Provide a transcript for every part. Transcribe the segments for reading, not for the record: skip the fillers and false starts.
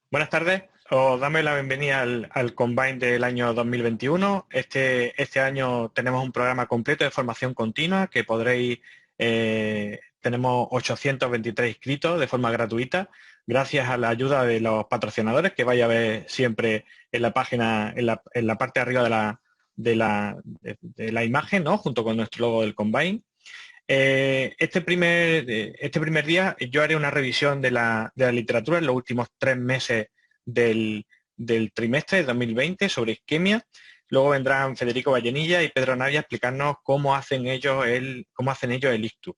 Buenas tardes, os damos la bienvenida al Combine del año 2021. Este año tenemos un programa completo de formación continua que podréis, tenemos 823 inscritos de forma gratuita, gracias a la ayuda de los patrocinadores que vais a ver siempre en la página, en la parte de arriba de la imagen, ¿no? Junto con nuestro logo del Combine. Este primer día yo haré una revisión de la literatura en los últimos 3 meses del trimestre de 2020 sobre isquemia. Luego vendrán Federico Vallenilla y Pedro Navia a explicarnos cómo hacen ellos el ictus.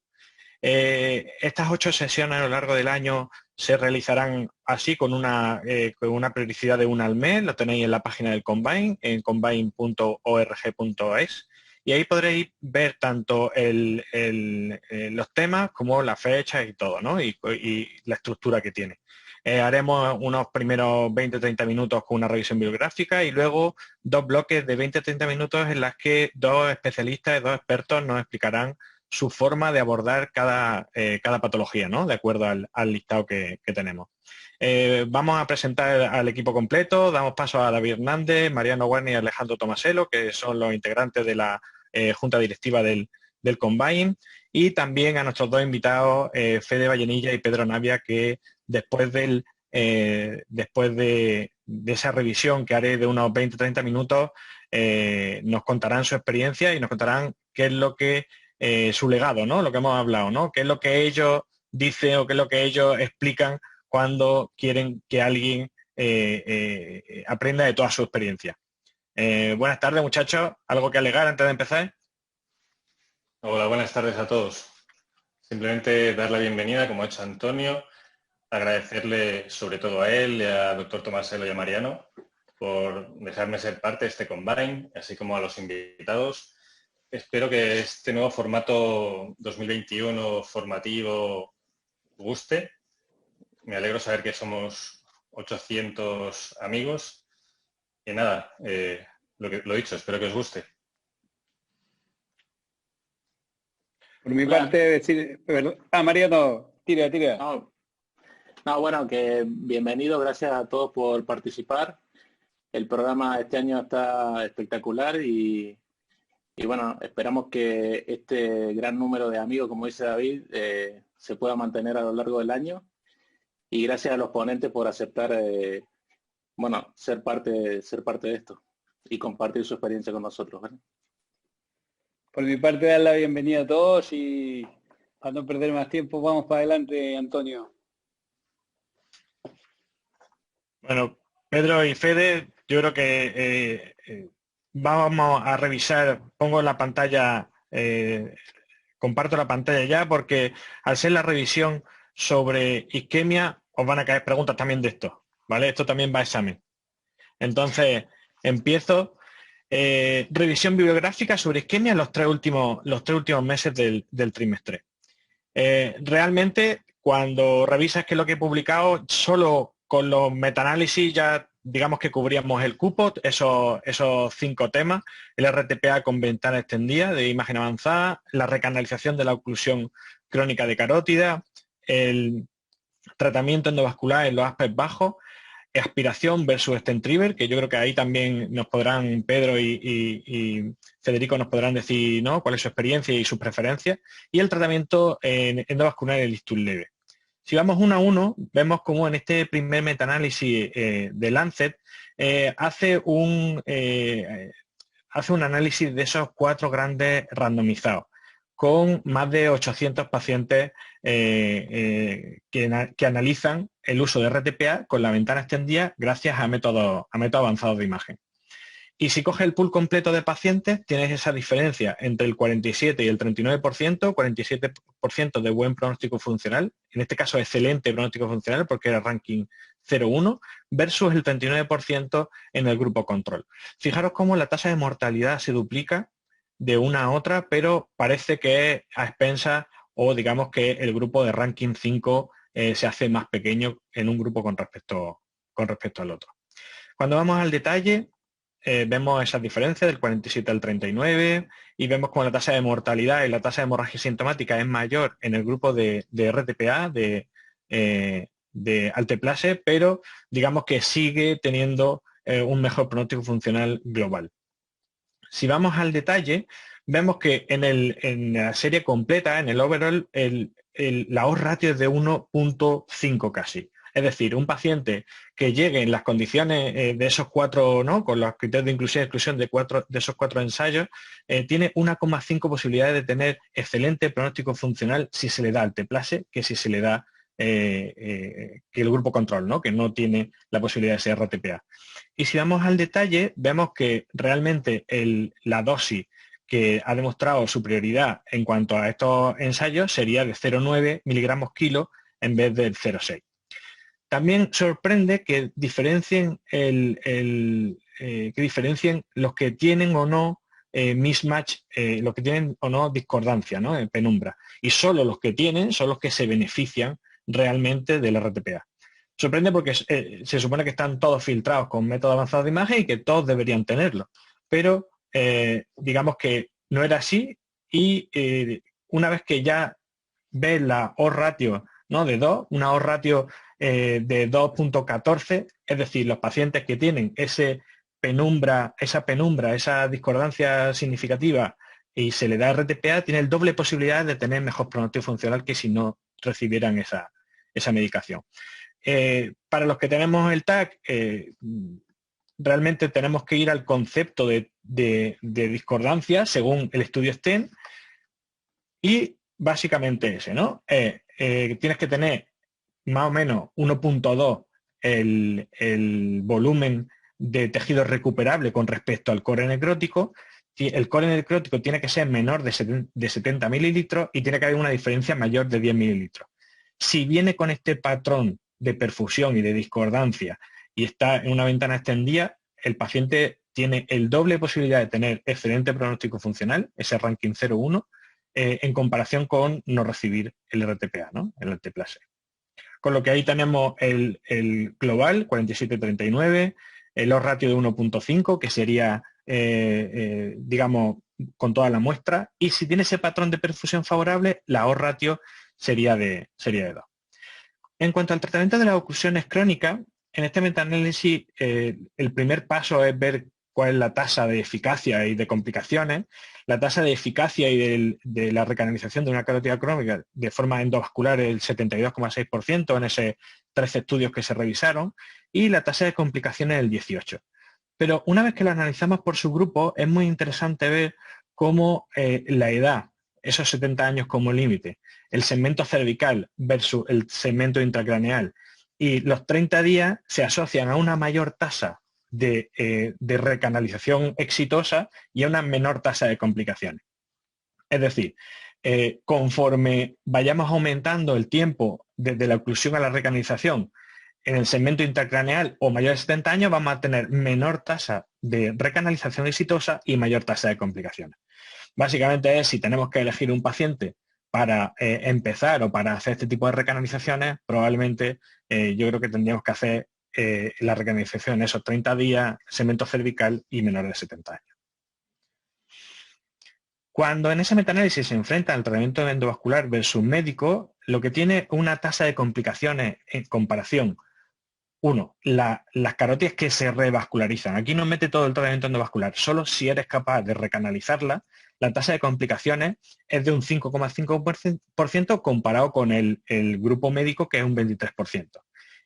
Estas 8 sesiones a lo largo del año se realizarán así con una periodicidad de una al mes. Lo tenéis en la página del Combine, en combine.org.es. Y ahí podréis ver tanto los temas como las fechas y todo, ¿no? Y la estructura que tiene. Haremos unos primeros 20-30 minutos con una revisión bibliográfica y luego 2 bloques de 20-30 minutos en las que 2 especialistas, 2 expertos nos explicarán su forma de abordar cada patología, ¿no? De acuerdo al listado que tenemos. Vamos a presentar al equipo completo, damos paso a David Hernández, Mariano Guarni y Alejandro Tomaselo, que son los integrantes de la junta directiva del Combine, y también a nuestros dos invitados, Fede Vallenilla y Pedro Navia, que después de esa revisión que haré de unos 20-30 minutos, nos contarán su experiencia y nos contarán qué es lo que su legado, ¿no? Lo que hemos hablado, ¿no? ¿Qué es lo que ellos dicen o qué es lo que ellos explican cuando quieren que alguien aprenda de toda su experiencia? Buenas tardes, muchachos. ¿Algo que alegar antes de empezar? Hola, buenas tardes a todos. Simplemente dar la bienvenida, como ha hecho Antonio, agradecerle sobre todo a él, y a doctor Tomaselo y a Mariano por dejarme ser parte de este Combine, así como a los invitados. Espero que este nuevo formato 2021 formativo guste. Me alegro saber que somos 800 amigos. Y nada, lo dicho, espero que os guste. Por mi Hola. parte, decir, Mariano, tira. Bueno, que bienvenido, gracias a todos por participar. El programa este año está espectacular y bueno, esperamos que este gran número de amigos, como dice David, se pueda mantener a lo largo del año. Y gracias a los ponentes por aceptar, ser parte de esto y compartir su experiencia con nosotros, ¿vale? Por mi parte, dar la bienvenida a todos y para no perder más tiempo, vamos para adelante, Antonio. Bueno, Pedro y Fede, yo creo que vamos a revisar, pongo la pantalla, comparto la pantalla ya, porque al ser la revisión sobre isquemia, os van a caer preguntas también de esto, ¿vale? Esto también va a examen. Entonces, empiezo. Revisión bibliográfica sobre isquemia en los tres últimos meses del trimestre. Realmente, cuando revisas qué es lo que he publicado, solo con los metaanálisis ya digamos que cubríamos el cupo, esos 5 temas: el RTPA con ventana extendida de imagen avanzada, la recanalización de la oclusión crónica de carótida, el tratamiento endovascular en los aspectos bajos, aspiración versus stent retriever, que yo creo que ahí también nos podrán, Pedro y Federico nos podrán decir, ¿no?, cuál es su experiencia y sus preferencias, y el tratamiento endovascular en el ictus leve. Si vamos uno a uno, vemos cómo en este primer metaanálisis de Lancet hace un análisis de esos 4 grandes randomizados, con más de 800 pacientes que analizan el uso de RTPA con la ventana extendida gracias a métodos avanzados de imagen. Y si coges el pool completo de pacientes, tienes esa diferencia entre el 47 y el 39%, 47% de buen pronóstico funcional, en este caso excelente pronóstico funcional porque era ranking 0,1, versus el 39% en el grupo control. Fijaros cómo la tasa de mortalidad se duplica de una a otra, pero parece que es a expensas, o digamos que el grupo de ranking 5 se hace más pequeño en un grupo con respecto al otro. Cuando vamos al detalle, vemos esas diferencias del 47 al 39 y vemos como la tasa de mortalidad y la tasa de hemorragia sintomática es mayor en el grupo de RTPA, de de alteplase, pero digamos que sigue teniendo un mejor pronóstico funcional global. Si vamos al detalle, vemos que en la serie completa, en el overall, la odds ratio es de 1.5 casi. Es decir, un paciente que llegue en las condiciones de esos 4, ¿no?, con los criterios de inclusión y exclusión de esos 4 ensayos, tiene 1,5 posibilidades de tener excelente pronóstico funcional si se le da alteplase que si se le da que el grupo control, ¿no?, que no tiene la posibilidad de ser RTPA. Y si vamos al detalle, vemos que realmente la dosis que ha demostrado superioridad en cuanto a estos ensayos sería de 0,9 miligramos kilo en vez del 0,6. También sorprende que diferencien, los que tienen o no mismatch, los que tienen o no discordancia, ¿no?, en penumbra. Y solo los que tienen son los que se benefician realmente del RTPA. Sorprende porque se supone que están todos filtrados con métodos avanzados de imagen y que todos deberían tenerlo. Pero digamos que no era así y una vez que ya ves la odds ratio, ¿no?, de 2, una odds ratio de 2.14, es decir, los pacientes que tienen esa penumbra, esa discordancia significativa y se le da RTPA, tiene el doble posibilidad de tener mejor pronóstico funcional que si no recibieran esa medicación. Para los que tenemos el TAC, realmente tenemos que ir al concepto de discordancia según el estudio STEM y básicamente ese, ¿no? Tienes que tener más o menos 1.2 el volumen de tejido recuperable con respecto al core necrótico. El core necrótico tiene que ser menor de 70 mililitros y tiene que haber una diferencia mayor de 10 mililitros. Si viene con este patrón de perfusión y de discordancia y está en una ventana extendida, el paciente tiene el doble de posibilidad de tener excelente pronóstico funcional, ese ranking 0,1, en comparación con no recibir el RTPA, ¿no?, el alteplase. Con lo que ahí tenemos el global, 47-39, el odds ratio de 1.5, que sería, digamos, con toda la muestra, y si tiene ese patrón de perfusión favorable, la odds ratio sería de 2. En cuanto al tratamiento de las oclusiones crónicas, en este metaanálisis el primer paso es ver cuál es la tasa de eficacia y de complicaciones. La tasa de eficacia y de la recanalización de una carótida crónica de forma endovascular es el 72,6% en esos 13 estudios que se revisaron y la tasa de complicaciones es el 18%. Pero una vez que lo analizamos por subgrupo, es muy interesante ver cómo la edad, esos 70 años como límite, el segmento cervical versus el segmento intracraneal y los 30 días se asocian a una mayor tasa de recanalización exitosa y a una menor tasa de complicaciones. Es decir, conforme vayamos aumentando el tiempo desde la oclusión a la recanalización en el segmento intracraneal o mayor de 70 años, vamos a tener menor tasa de recanalización exitosa y mayor tasa de complicaciones. Básicamente es, si tenemos que elegir un paciente para empezar o para hacer este tipo de recanalizaciones, probablemente yo creo que tendríamos que hacer la recanalización en esos 30 días, segmento cervical y menor de 70 años. Cuando en ese metaanálisis se enfrenta al tratamiento endovascular versus médico, lo que tiene una tasa de complicaciones en comparación. Uno, las carótidas que se revascularizan. Aquí no mete todo el tratamiento endovascular, solo si eres capaz de recanalizarla, la tasa de complicaciones es de un 5,5% comparado con el grupo médico, que es un 23%.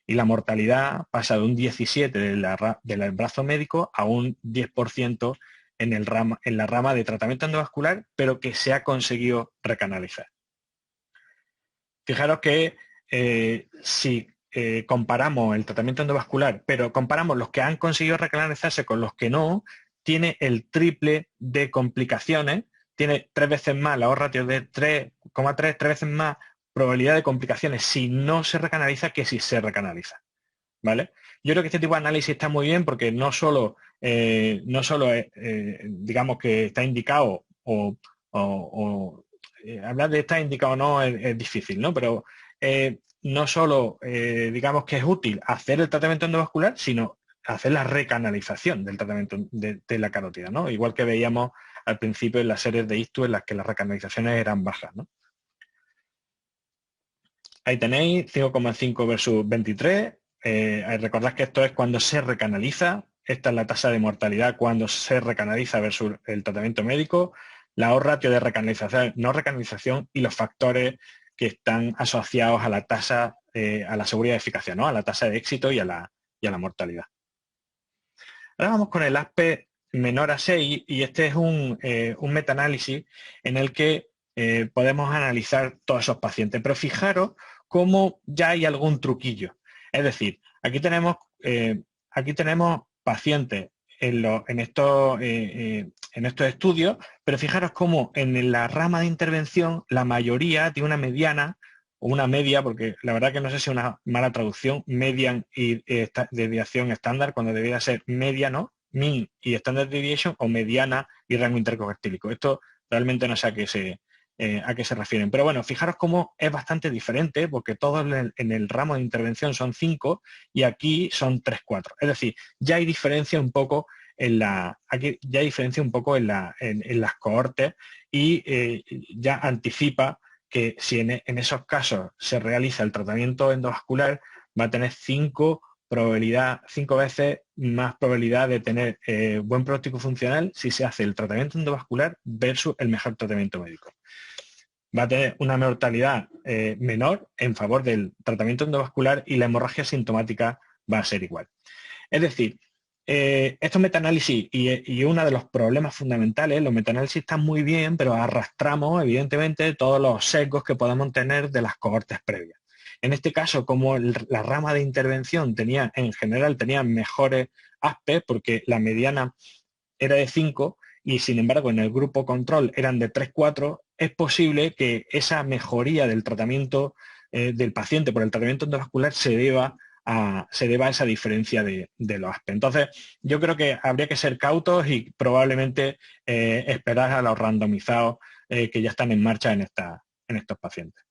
Y la mortalidad pasa de un 17% del brazo médico a un 10% en la rama de tratamiento endovascular, pero que se ha conseguido recanalizar. Fijaros que si comparamos el tratamiento endovascular, pero comparamos los que han conseguido recanalizarse con los que no, tiene el triple de complicaciones, tiene 3 veces más, la odds ratio de 3,3, 3 veces más probabilidad de complicaciones si no se recanaliza que si se recanaliza. ¿Vale? Yo creo que este tipo de análisis está muy bien porque no solo digamos que está indicado hablar de está indicado o no es difícil, ¿no? Pero no solo digamos que es útil hacer el tratamiento endovascular, sino hacer la recanalización del tratamiento de la carótida, ¿no? Igual que veíamos al principio en las series de ISTU en las que las recanalizaciones eran bajas, ¿no? Ahí tenéis 5,5 versus 23. Recordad que esto es cuando se recanaliza. Esta es la tasa de mortalidad cuando se recanaliza versus el tratamiento médico, la ratio de recanalización, no recanalización y los factores que están asociados a la tasa, a la seguridad de eficacia, ¿no? A la tasa de éxito y a la mortalidad. Ahora vamos con el ASPE menor a 6 y este es un metaanálisis en el que podemos analizar todos esos pacientes. Pero fijaros cómo ya hay algún truquillo. Es decir, aquí tenemos pacientes en estos estudios, pero fijaros cómo en la rama de intervención la mayoría tiene una mediana o una media, porque la verdad que no sé si es una mala traducción, median y desviación estándar, cuando debería ser media, ¿no? Mean y standard deviation, o mediana y rango intercortílico. Esto realmente no sé a qué se refieren. Pero bueno, fijaros cómo es bastante diferente, porque todos en el ramo de intervención son 5 y aquí son 3, 4. Es decir, ya hay diferencia un poco en las cohortes y ya anticipa que si en esos casos se realiza el tratamiento endovascular, va a tener 5 veces más probabilidad de tener buen pronóstico funcional si se hace el tratamiento endovascular versus el mejor tratamiento médico. Va a tener una mortalidad menor en favor del tratamiento endovascular y la hemorragia sintomática va a ser igual. Es decir, estos metaanálisis y uno de los problemas fundamentales, los metaanálisis están muy bien, pero arrastramos evidentemente todos los sesgos que podamos tener de las cohortes previas. En este caso, como la rama de intervención en general tenía mejores ASPE, porque la mediana era de 5 y sin embargo en el grupo control eran de 3, 4, es posible que esa mejoría del tratamiento del paciente por el tratamiento endovascular se deba a esa diferencia de los ASPE. Entonces, yo creo que habría que ser cautos y probablemente esperar a los randomizados que ya están en marcha en estos pacientes.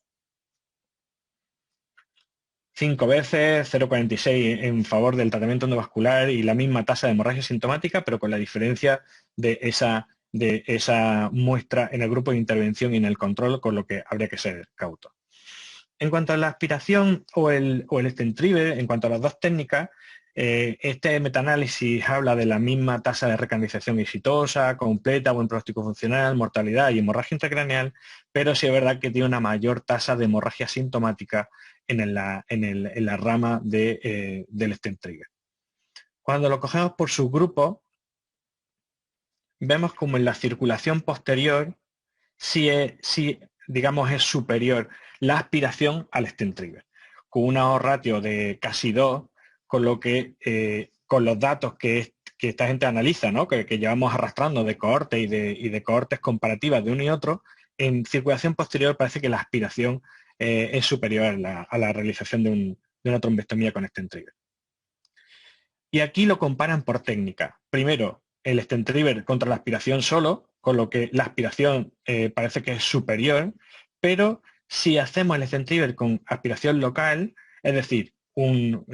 5 veces, 0,46 en favor del tratamiento endovascular y la misma tasa de hemorragia sintomática, pero con la diferencia de esa muestra en el grupo de intervención y en el control, con lo que habría que ser cauto. En cuanto a la aspiración o el stent retriever, en cuanto a las dos técnicas, este metaanálisis habla de la misma tasa de recanalización exitosa, completa, buen pronóstico funcional, mortalidad y hemorragia intracraneal, pero sí es verdad que tiene una mayor tasa de hemorragia sintomática en la rama del stent trigger. Cuando lo cogemos por subgrupo, vemos como en la circulación posterior digamos, es superior la aspiración al stent trigger, con una ratio de casi 2, con lo que con los datos que esta gente analiza, ¿no? que llevamos arrastrando de cohortes y de cohortes comparativas de uno y otro, en circulación posterior parece que la aspiración es superior a la realización de una trombectomía con stent trigger. Y aquí lo comparan por técnica. Primero, el stent trigger contra la aspiración solo, con lo que la aspiración parece que es superior, pero si hacemos el stent trigger con aspiración local, es decir, un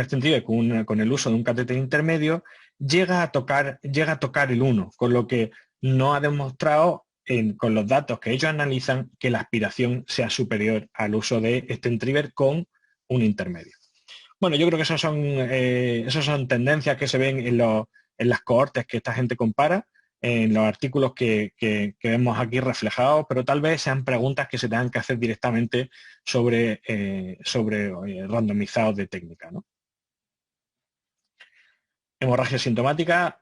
stent trigger con el uso de un catéter intermedio, llega a tocar el 1, con lo que no ha demostrado con los datos que ellos analizan que la aspiración sea superior al uso de stent trigger con un intermedio. Bueno, yo creo que esas son tendencias que se ven en las cohortes que esta gente compara, en los artículos que vemos aquí reflejados, pero tal vez sean preguntas que se tengan que hacer directamente sobre randomizados de técnica, ¿no? Hemorragia sintomática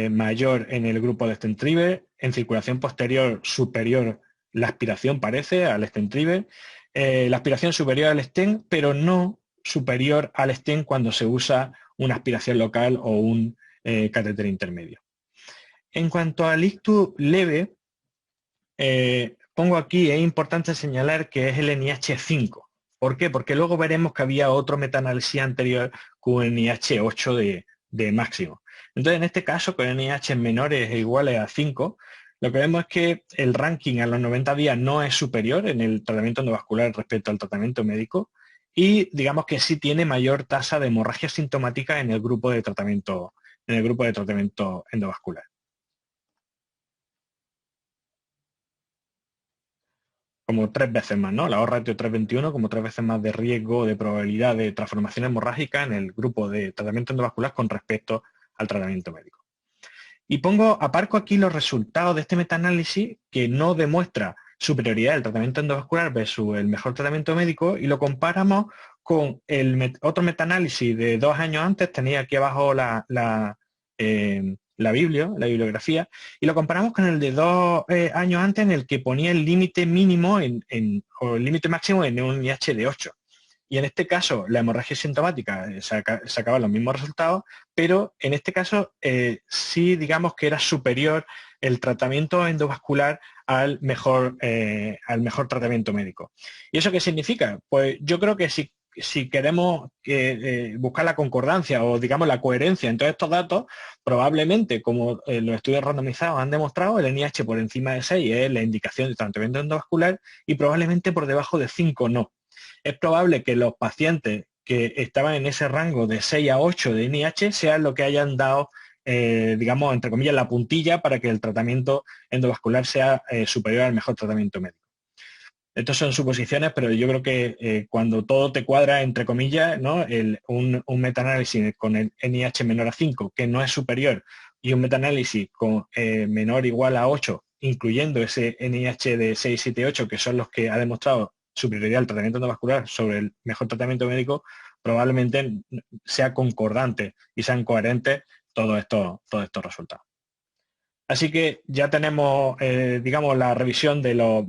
mayor en el grupo de stent trigger, en circulación posterior superior la aspiración parece al stent trigger, la aspiración superior al stent, pero no superior al stent cuando se usa una aspiración local o un catéter intermedio. En cuanto al ictus leve, pongo aquí, es importante señalar que es el NIH5. ¿Por qué? Porque luego veremos que había otro metaanálisis anterior con NIH8 de máximo. Entonces, en este caso, con NIH menores e iguales a 5, lo que vemos es que el ranking a los 90 días no es superior en el tratamiento endovascular respecto al tratamiento médico y digamos que sí tiene mayor tasa de hemorragia sintomática en el grupo de tratamiento endovascular. como 3 veces más, ¿no? La O-ratio 3,21, como 3 veces más de riesgo, de probabilidad de transformación hemorrágica en el grupo de tratamiento endovascular con respecto al tratamiento médico. Y aparco aquí los resultados de este metaanálisis que no demuestra superioridad del tratamiento endovascular versus el mejor tratamiento médico, y lo comparamos con otro metaanálisis de 2 años antes. Tenía aquí abajo la bibliografía, y lo comparamos con el de 2 años antes, en el que ponía el límite mínimo o el límite máximo en un IH de 8. Y en este caso, la hemorragia sintomática sacaba los mismos resultados, pero en este caso sí, digamos que era superior el tratamiento endovascular al mejor tratamiento médico. ¿Y eso qué significa? Pues yo creo que si queremos buscar la concordancia o, digamos, la coherencia en todos estos datos, probablemente, como los estudios randomizados han demostrado, el NIH por encima de 6 es la indicación de tratamiento endovascular, y probablemente por debajo de 5 no. Es probable que los pacientes que estaban en ese rango de 6 a 8 de NIH sean los que hayan dado, digamos, entre comillas, la puntilla para que el tratamiento endovascular sea superior al mejor tratamiento médico. Estas son suposiciones, pero yo creo que cuando todo te cuadra, entre comillas, ¿no? Un metaanálisis con el NIH menor a 5, que no es superior, y un metaanálisis con menor o igual a 8, incluyendo ese NIH de 6, 7, 8, que son los que ha demostrado superioridad al tratamiento endovascular sobre el mejor tratamiento médico, probablemente sea concordante y sean coherentes todos estos resultados. Así que ya tenemos, digamos, la revisión de los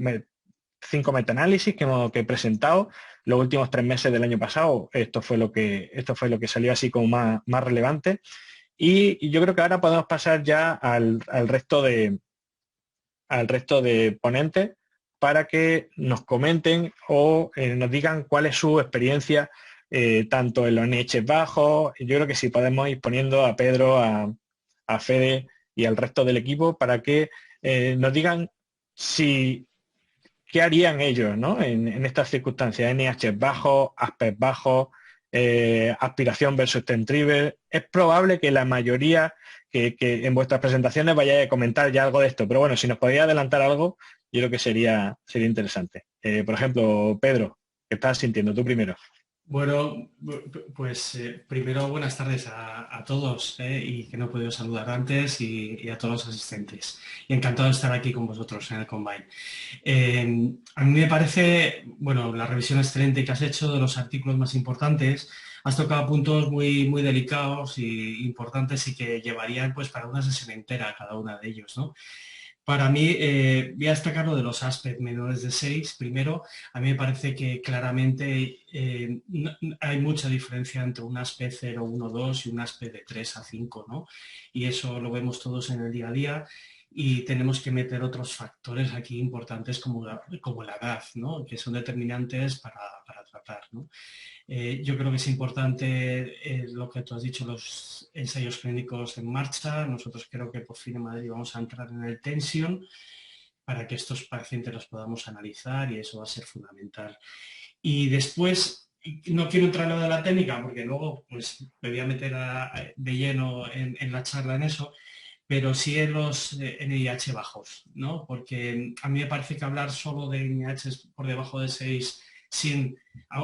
5 metaanálisis que he presentado los últimos 3 meses del año pasado. Esto fue lo que salió así como más relevante. Y yo creo que ahora podemos pasar ya al resto de ponentes, para que nos comenten o nos digan cuál es su experiencia, tanto en los NIH bajos. Yo creo que sí podemos ir poniendo a Pedro, a Fede y al resto del equipo, para que nos digan qué harían ellos, ¿no? en estas circunstancias: NIH bajos, ASPES bajos, aspiración versus stent retriever. Es probable que la mayoría que en vuestras presentaciones vayáis a comentar ya algo de esto, pero bueno, si nos podéis adelantar algo, yo creo que sería interesante. Por ejemplo, Pedro, ¿qué estás sintiendo tú primero? Bueno, pues primero buenas tardes a todos, y que no he podido saludar antes, y a todos los asistentes. Y encantado de estar aquí con vosotros en el Combine. A mí me parece, bueno, la revisión excelente que has hecho de los artículos más importantes. Has tocado puntos muy, muy delicados y importantes, y que llevarían pues para una sesión entera cada uno de ellos, ¿no? Para mí, voy a destacar lo de los ASPED menores de 6. Primero, a mí me parece que claramente hay mucha diferencia entre un ASPED 0, 1, 2 y un ASPED de 3 a 5, ¿no? Y eso lo vemos todos en el día a día, y tenemos que meter otros factores aquí importantes como la edad, ¿no? Que son determinantes para tratar, ¿no? Yo creo que es importante lo que tú has dicho, los ensayos clínicos en marcha. Nosotros creo que por fin en Madrid vamos a entrar en el Tension para que estos pacientes los podamos analizar, y eso va a ser fundamental. Y después, no quiero entrar en lo de la técnica, porque luego pues, me voy a meter de lleno en la charla en eso, pero sí en los NIH bajos, ¿no? Porque a mí me parece que hablar solo de NIH por debajo de 6,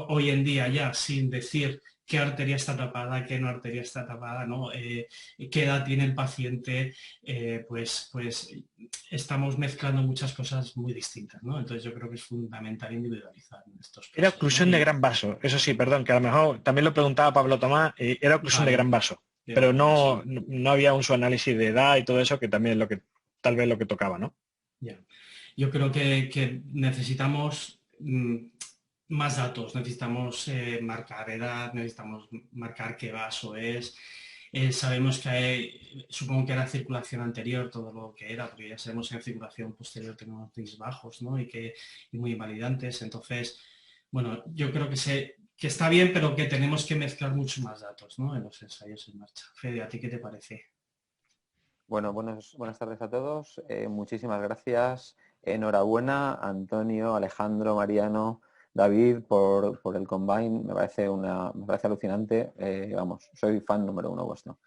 hoy en día ya, sin decir qué arteria está tapada, qué no arteria está tapada, ¿no? Qué edad tiene el paciente, pues estamos mezclando muchas cosas muy distintas, ¿no? Entonces yo creo que es fundamental individualizar en estos casos, Era oclusión, ¿no? de gran vaso, eso sí, perdón, que a lo mejor también lo preguntaba Pablo Tomás, era oclusión de gran vaso, pero no había un subanálisis de edad y todo eso, que también es tal vez lo que tocaba, ¿no? Ya. Yo creo que necesitamos más datos, necesitamos marcar edad, necesitamos marcar qué vaso es. Sabemos que supongo que era circulación anterior todo lo que era, porque ya sabemos que en circulación posterior tenemos NIS bajos, ¿no? y muy invalidantes. Entonces, bueno, yo creo que está bien, pero que tenemos que mezclar mucho más datos, ¿no? en los ensayos en marcha. Fede, ¿a ti qué te parece? Bueno, buenas tardes a todos. Muchísimas gracias. Enhorabuena, Antonio, Alejandro, Mariano, David, por el Combine. Me parece alucinante. Vamos, soy fan número 1 vuestro.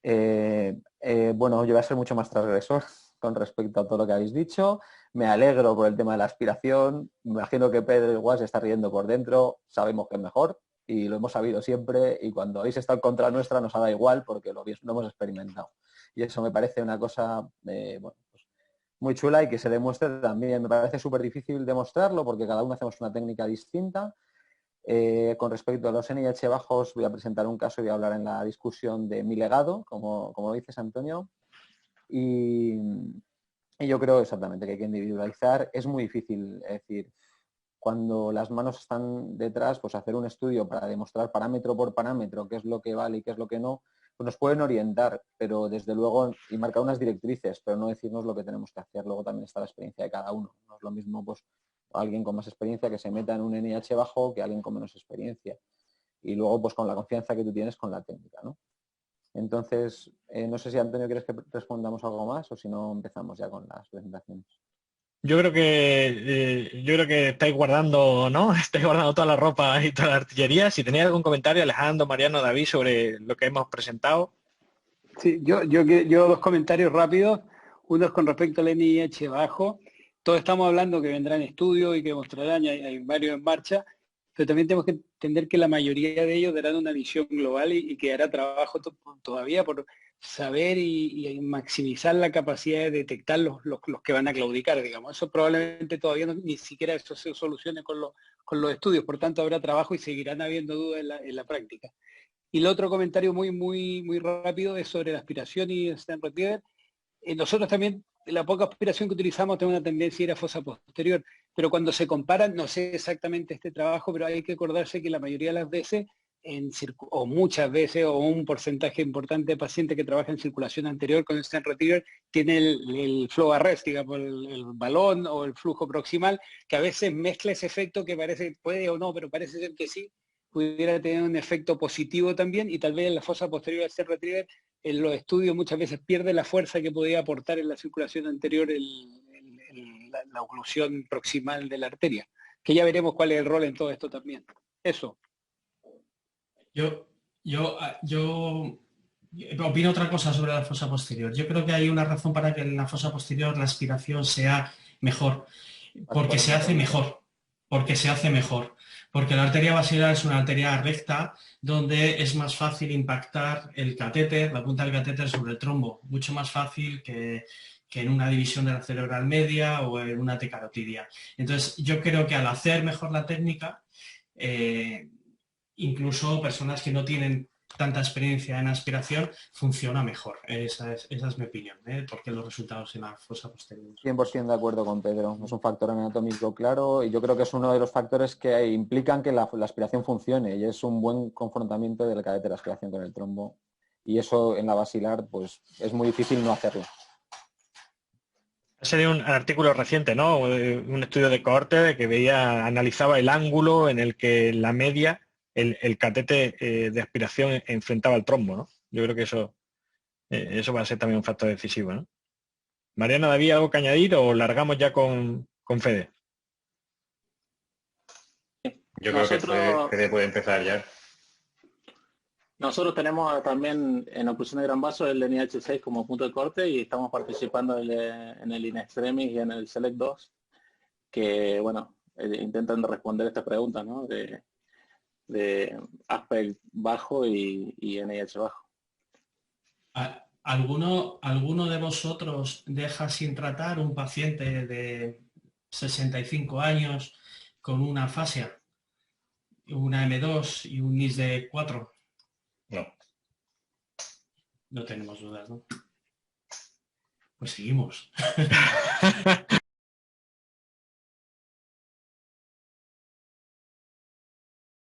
Bueno, yo voy a ser mucho más transgresor con respecto a todo lo que habéis dicho. Me alegro por el tema de la aspiración. Me imagino que Pedro igual se está riendo por dentro. Sabemos que es mejor y lo hemos sabido siempre. Y cuando habéis estado en contra nuestra nos ha dado igual porque lo hemos experimentado. Y eso me parece una cosa bueno, pues muy chula y que se demuestre también. Me parece súper difícil demostrarlo porque cada uno hacemos una técnica distinta. Con respecto a los NIH bajos, voy a presentar un caso y voy a hablar en la discusión de mi legado, como dices, Antonio. Y yo creo exactamente que hay que individualizar. Es muy difícil, es decir, cuando las manos están detrás, pues hacer un estudio para demostrar parámetro por parámetro qué es lo que vale y qué es lo que no, pues nos pueden orientar, pero desde luego, y marcar unas directrices, pero no decirnos lo que tenemos que hacer. Luego también está la experiencia de cada uno. No es lo mismo pues alguien con más experiencia que se meta en un NIH bajo que alguien con menos experiencia. Y luego pues con la confianza que tú tienes con la técnica, ¿no? Entonces, no sé si Antonio quieres que respondamos algo más o si no empezamos ya con las presentaciones. Yo creo que estáis guardando, ¿no? Estáis guardando toda la ropa y toda la artillería. Si tenéis algún comentario, Alejandro, Mariano, David, sobre lo que hemos presentado. Sí, yo dos comentarios rápidos. Uno es con respecto al NIH bajo. Todos estamos hablando que vendrán estudios y que mostrarán, y hay varios en marcha, pero también tenemos que entender que la mayoría de ellos darán una visión global y que hará trabajo todavía por saber y maximizar la capacidad de detectar los que van a claudicar, digamos. Eso probablemente todavía ni siquiera eso se solucione con los estudios, por tanto habrá trabajo y seguirán habiendo dudas en la práctica. Y el otro comentario muy rápido es sobre la aspiración y stent retriever. Nosotros también, la poca aspiración que utilizamos, tenemos una tendencia a ir a fosa posterior, pero cuando se comparan, no sé exactamente este trabajo, pero hay que acordarse que la mayoría de las veces, o muchas veces, o un porcentaje importante de pacientes que trabajan en circulación anterior con el stent retriever, tiene el flow arrest, digamos, el balón o el flujo proximal, que a veces mezcla ese efecto que parece, puede o no, pero parece ser que sí, pudiera tener un efecto positivo también, y tal vez en la fosa posterior del stent retriever en los estudios muchas veces pierde la fuerza que podía aportar en la circulación anterior la oclusión proximal de la arteria, que ya veremos cuál es el rol en todo esto también. Eso. Yo opino otra cosa sobre la fosa posterior. Yo creo que hay una razón para que en la fosa posterior la aspiración sea mejor, porque se hace mejor, porque la arteria basilar es una arteria recta donde es más fácil impactar el catéter, la punta del catéter sobre el trombo, mucho más fácil que en una división de la cerebral media o en una tecarotidia. Entonces, yo creo que al hacer mejor la técnica, incluso personas que no tienen tanta experiencia en aspiración, funciona mejor. Esa es mi opinión, porque los resultados en la fosa posterior. 100% de acuerdo con Pedro. Es un factor anatómico claro y yo creo que es uno de los factores que implican que la aspiración funcione y es un buen confrontamiento del catéter de aspiración con el trombo. Y eso en la basilar, pues es muy difícil no hacerlo. Ese de un artículo reciente, ¿no? Un estudio de cohorte que analizaba el ángulo en el que la media, el catete de aspiración enfrentaba al trombo, ¿no? Yo creo que eso va a ser también un factor decisivo, ¿no? Mariana, David, ¿algo que añadir o largamos ya con Fede? Yo creo que Fede puede empezar ya. Nosotros tenemos también en oclusión de gran vaso el NIH6 como punto de corte y estamos participando en el In Extremis y en el Select 2, que, bueno, intentan responder esta pregunta, ¿no? De aspect bajo y NIH bajo. ¿Alguno de vosotros deja sin tratar un paciente de 65 años con una afasia, una M2 y un NIS de 4? No. No tenemos dudas, ¿no? Pues seguimos.